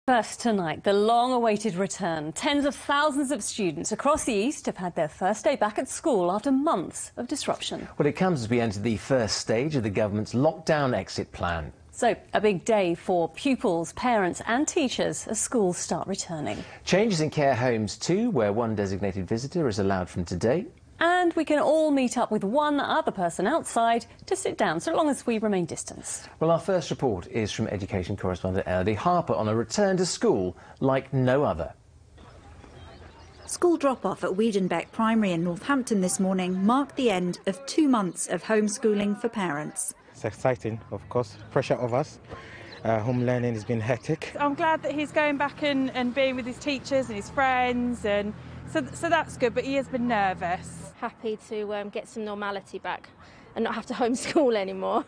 First tonight, the long-awaited return. Tens of thousands of students across the East have had their first day back at school after months of disruption. Well, it comes as we enter the first stage of the government's lockdown exit plan. So, a big day for pupils, parents and teachers as schools start returning. Changes in care homes too, where one designated visitor is allowed from today. And we can all meet up with one other person outside to sit down, so long as we remain distanced. Well, our first report is from education correspondent Elodie Harper on a return to school like no other. School drop-off at Wiedenbeck Primary in Northampton this morning marked the end of 2 months of homeschooling for parents. It's exciting, of course, pressure of us. Home learning has been hectic. I'm glad that he's going back and being with his teachers and his friends, and so that's good, but he has been nervous. Happy to get some normality back and not have to homeschool anymore.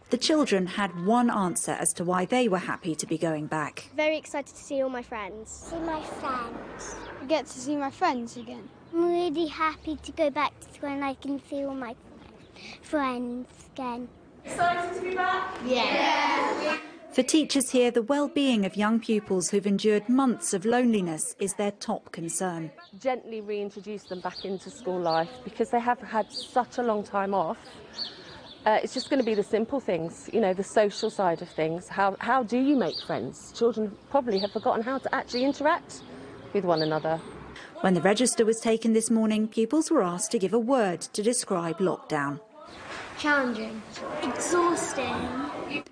The children had one answer as to why they were happy to be going back. Very excited to see all my friends. See my friends. I get to see my friends again. I'm really happy to go back to school and I can see all my friends again. Excited to be back? Yeah. For teachers here, the well-being of young pupils who've endured months of loneliness is their top concern. Gently reintroduce them back into school life because they have had such a long time off. It's just going to be the simple things, you know, the social side of things. How do you make friends? Children probably have forgotten how to actually interact with one another. When the register was taken this morning, pupils were asked to give a word to describe lockdown. Challenging. Exhausting.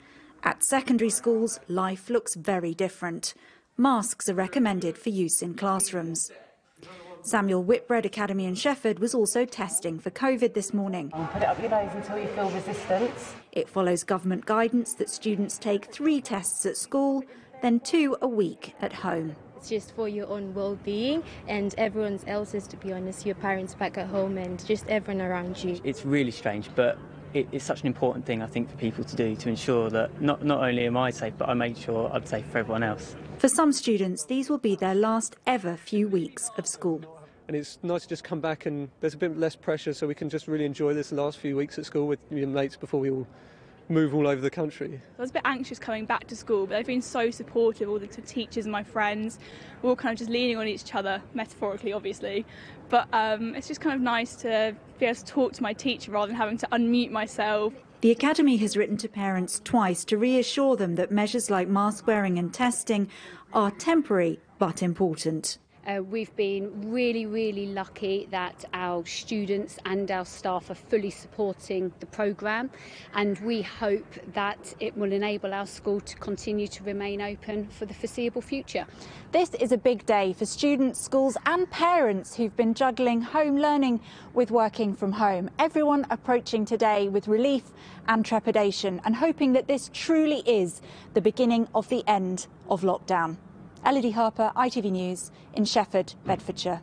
At secondary schools, life looks very different. Masks are recommended for use in classrooms. Samuel Whitbread Academy in Shefford was also testing for COVID this morning. Put it up your nose until you feel resistance. It follows government guidance that students take 3 tests at school, then 2 a week at home. It's just for your own well-being and everyone else's, to be honest, your parents back at home and just everyone around you. It's really strange, but it's such an important thing, I think, for people to do to ensure that not only am I safe, but I make sure I'm safe for everyone else. For some students, these will be their last ever few weeks of school. And it's nice to just come back and there's a bit less pressure, so we can just really enjoy this last few weeks at school with your mates before we all move all over the country. I was a bit anxious coming back to school, but they've been so supportive, all the teachers and my friends. We're all kind of just leaning on each other, metaphorically obviously, but it's just kind of nice to be able to talk to my teacher rather than having to unmute myself. The Academy has written to parents twice to reassure them that measures like mask wearing and testing are temporary but important. We've been really lucky that our students and our staff are fully supporting the programme, and we hope that it will enable our school to continue to remain open for the foreseeable future. This is a big day for students, schools and parents who've been juggling home learning with working from home. Everyone approaching today with relief and trepidation and hoping that this truly is the beginning of the end of lockdown. Elodie Harper, ITV News in Shefford, Bedfordshire.